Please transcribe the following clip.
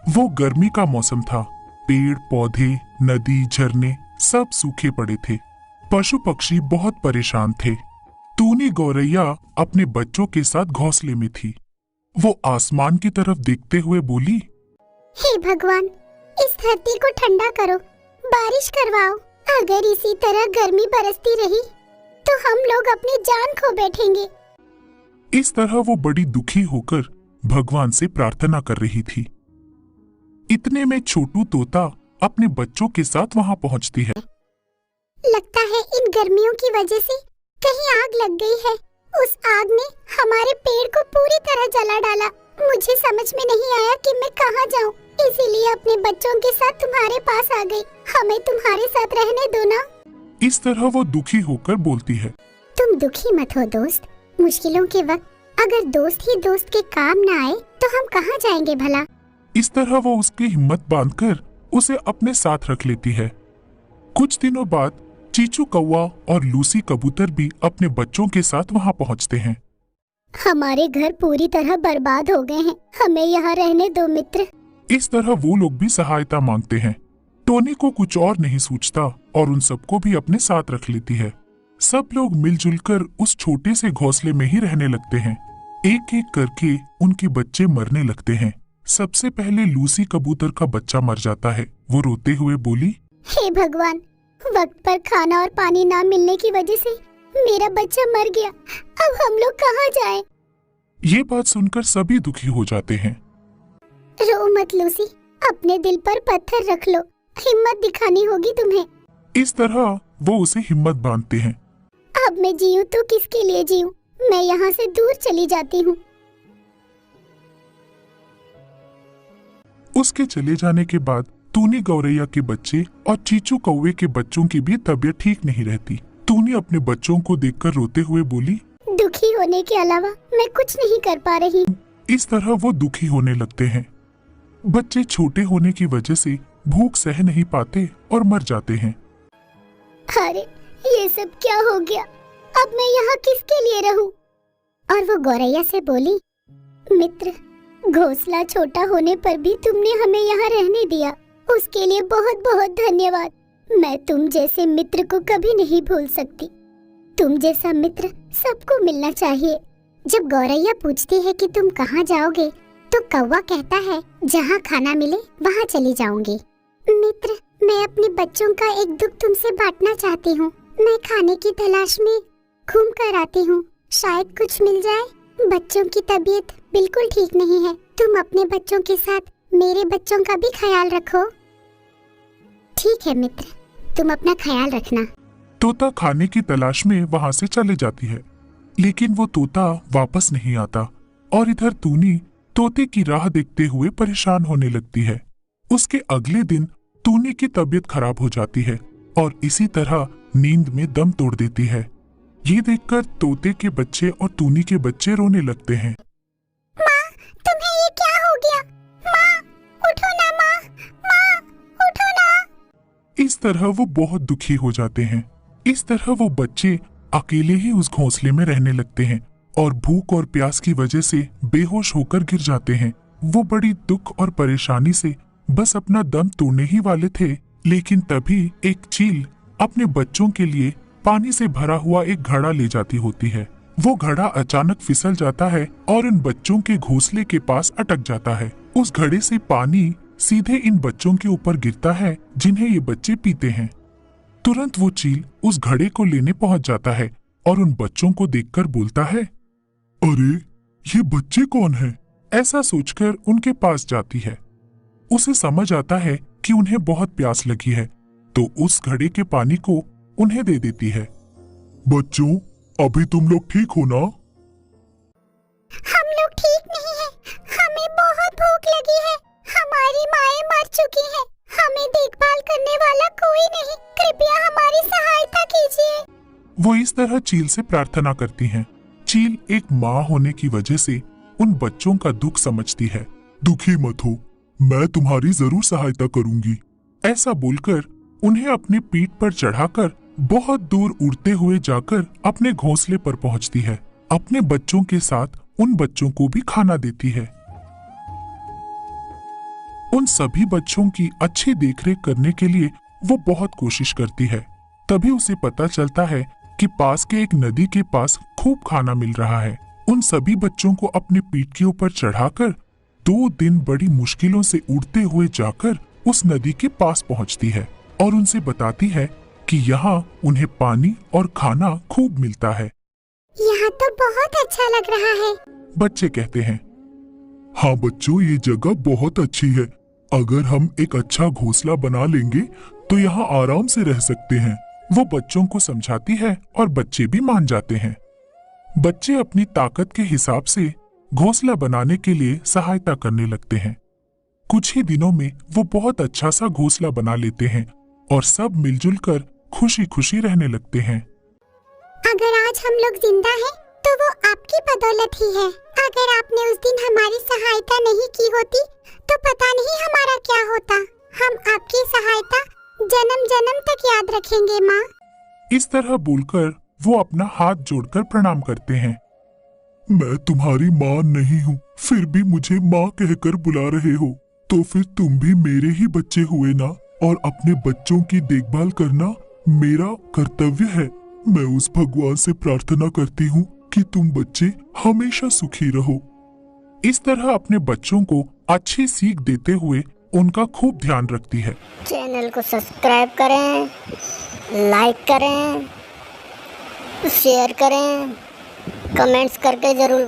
वो गर्मी का मौसम था। पेड़ पौधे, नदी, झरने सब सूखे पड़े थे। पशु पक्षी बहुत परेशान थे। टूनी गौरैया अपने बच्चों के साथ घोंसले में थी। वो आसमान की तरफ देखते हुए बोली, हे भगवान, इस धरती को ठंडा करो, बारिश करवाओ। अगर इसी तरह गर्मी बरसती रही तो हम लोग अपनी जान खो बैठेंगे। इस तरह वो बड़ी दुखी होकर भगवान से प्रार्थना कर रही थी। इतने में छोटू तोता अपने बच्चों के साथ वहां पहुंचती है। लगता है इन गर्मियों की वजह से कहीं आग लग गई है। उस आग ने हमारे पेड़ को पूरी तरह जला डाला। मुझे समझ में नहीं आया कि मैं कहाँ जाऊँ, इसीलिए अपने बच्चों के साथ तुम्हारे पास आ गई। हमें तुम्हारे साथ रहने दो ना। इस तरह वो दुखी होकर बोलती है। तुम दुखी मत हो दोस्त। मुश्किलों के वक्त अगर दोस्त ही दोस्त के काम न आए तो हम कहाँ जाएंगे भला। इस तरह वो उसकी हिम्मत बांधकर उसे अपने साथ रख लेती है। कुछ दिनों बाद चीचू कौवा और लूसी कबूतर भी अपने बच्चों के साथ वहां पहुंचते हैं। हमारे घर पूरी तरह बर्बाद हो गए हैं, हमें यहाँ रहने दो मित्र। इस तरह वो लोग भी सहायता मांगते हैं। टोनी को कुछ और नहीं सूझता और उन सबको भी अपने साथ रख लेती है। सब लोग मिलजुल कर उस छोटे से घोंसले में ही रहने लगते हैं। एक एक करके उनके बच्चे मरने लगते हैं। सबसे पहले लूसी कबूतर का बच्चा मर जाता है। वो रोते हुए बोली, हे भगवान, वक्त पर खाना और पानी ना मिलने की वजह से मेरा बच्चा मर गया। अब हम लोग कहाँ जाएं? ये बात सुनकर सभी दुखी हो जाते हैं। रो मत लूसी, अपने दिल पर पत्थर रख लो, हिम्मत दिखानी होगी तुम्हें। इस तरह वो उसे हिम्मत बांधते हैं। अब मैं जीऊं तो किसके लिए जीऊं? मैं यहाँ से दूर चली जाती हूँ। उसके चले जाने के बाद टूनी गौरैया के बच्चे और चीचू कौवे के बच्चों की भी तबीयत ठीक नहीं रहती। टूनी अपने बच्चों को देखकर रोते हुए बोली, दुखी होने के अलावा मैं कुछ नहीं कर पा रही। इस तरह वो दुखी होने लगते हैं। बच्चे छोटे होने की वजह से भूख सह नहीं पाते और मर जाते हैं। अरे ये सब क्या हो गया? अब मैं यहाँ किसके लिए रहूं? और वो गौरैया से बोली, मित्र, घोंसला छोटा होने पर भी तुमने हमें यहाँ रहने दिया, उसके लिए बहुत बहुत धन्यवाद। मैं तुम जैसे मित्र को कभी नहीं भूल सकती। तुम जैसा मित्र सबको मिलना चाहिए। जब गौरैया पूछती है कि तुम कहाँ जाओगे तो कौवा कहता है, जहाँ खाना मिले वहाँ चली जाऊंगी। मित्र, मैं अपने बच्चों का एक दुख तुमसे बांटना चाहती हूँ। मैं खाने की तलाश में घूम कर आती हूँ, शायद कुछ मिल जाए। बच्चों की तबीयत बिल्कुल ठीक नहीं है। तुम अपने बच्चों के साथ मेरे बच्चों का भी ख्याल रखो। ठीक है मित्र, तुम अपना ख्याल रखना। तोता खाने की तलाश में वहां से चले जाती है, लेकिन वो तोता वापस नहीं आता और इधर टूनी तोते की राह देखते हुए परेशान होने लगती है। उसके अगले दिन टूनी की तबीयत खराब हो जाती है और इसी तरह नींद में दम तोड़ देती है। ये देखकर तोते के बच्चे और टूनी के बच्चे रोने लगते हैं। माँ, तुम्हें ये क्या हो गया? माँ, उठो ना माँ, माँ, उठो ना। इस तरह वो बहुत दुखी हो जाते हैं। इस तरह वो बच्चे अकेले ही उस घोंसले में रहने लगते हैं और भूख और प्यास की वजह से बेहोश होकर गिर जाते हैं। वो बड़ी दुख और परेशानी से बस अपना दम तोड़ने ही वाले थे, लेकिन तभी एक चील अपने बच्चों के लिए पानी से भरा हुआ एक घड़ा ले जाती होती है। वो घड़ा अचानक फिसल जाता है और इन बच्चों के घोंसले के पास अटक जाता है। उस घड़े से पानी सीधे इन बच्चों के ऊपर गिरता है, जिन्हें ये बच्चे पीते हैं। तुरंत वो चील उस घड़े को लेने पहुंच जाता है और उन बच्चों को देखकर बोलता है, अरे ये बच्चे कौन हैं? ऐसा सोचकर उनके पास जाती है। उसे समझ आता है कि उन्हें बहुत प्यास लगी है, तो उस घड़े के पानी को उन्हें दे देती है। बच्चों, अभी तुम लोग ठीक हो ना? हम लोग ठीक नहीं हैं। हमें बहुत भूख लगी है। हमारी माएं मर चुकी हैं। हमें देखभाल करने वाला कोई नहीं। कृपया हमारी सहायता कीजिए। वो इस तरह चील से प्रार्थना करती हैं। चील एक माँ होने की वजह से उन बच्चों का दुख समझती है। दुखी मत हो, मैं तुम्हारी जरूर सहायता करूंगी। ऐसा बोलकर उन्हें अपने पीठ पर चढ़ाकर बहुत दूर उड़ते हुए जाकर अपने घोंसले पर पहुंचती है। अपने बच्चों के साथ उन बच्चों को भी खाना देती है। उन सभी बच्चों की अच्छी देखरेख करने के लिए वो बहुत कोशिश करती है। तभी उसे पता चलता है कि पास के एक नदी के पास खूब खाना मिल रहा है। उन सभी बच्चों को अपने पीठ के ऊपर चढ़ाकर 2 दिन बड़ी मुश्किलों से उड़ते हुए जाकर उस नदी के पास पहुंचती है और उनसे बताती है कि यहाँ उन्हें पानी और खाना खूब मिलता है। यहाँ तो बहुत अच्छा लग रहा है। बच्चे कहते हैं, हाँ बच्चों, ये जगह बहुत अच्छी है। अगर हम एक अच्छा घोंसला बना लेंगे तो यहाँ आराम से रह सकते हैं। वो बच्चों को समझाती है और बच्चे भी मान जाते हैं। बच्चे अपनी ताकत के हिसाब से घोंसला बनाने के लिए सहायता करने लगते हैं। कुछ ही दिनों में वो बहुत अच्छा सा घोंसला बना लेते हैं और सब मिलजुल कर खुशी खुशी रहने लगते हैं। अगर आज हम लोग जिंदा हैं, तो वो आपकी बदौलत ही है। अगर आपने उस दिन हमारी सहायता नहीं की होती तो पता नहीं हमारा क्या होता। हम आपकी सहायता जन्म जन्म तक याद रखेंगे माँ। इस तरह बोलकर वो अपना हाथ जोड़कर प्रणाम करते हैं। मैं तुम्हारी माँ नहीं हूँ, फिर भी मुझे माँ कहकर बुला रहे हो, तो फिर तुम भी मेरे ही बच्चे हुए ना, और अपने बच्चों की देखभाल करना मेरा कर्तव्य है। मैं उस भगवान से प्रार्थना करती हूँ कि तुम बच्चे हमेशा सुखी रहो। इस तरह अपने बच्चों को अच्छी सीख देते हुए उनका खूब ध्यान रखती है। चैनल को सब्सक्राइब करें, लाइक करें, शेयर करें, कमेंट्स करके जरूर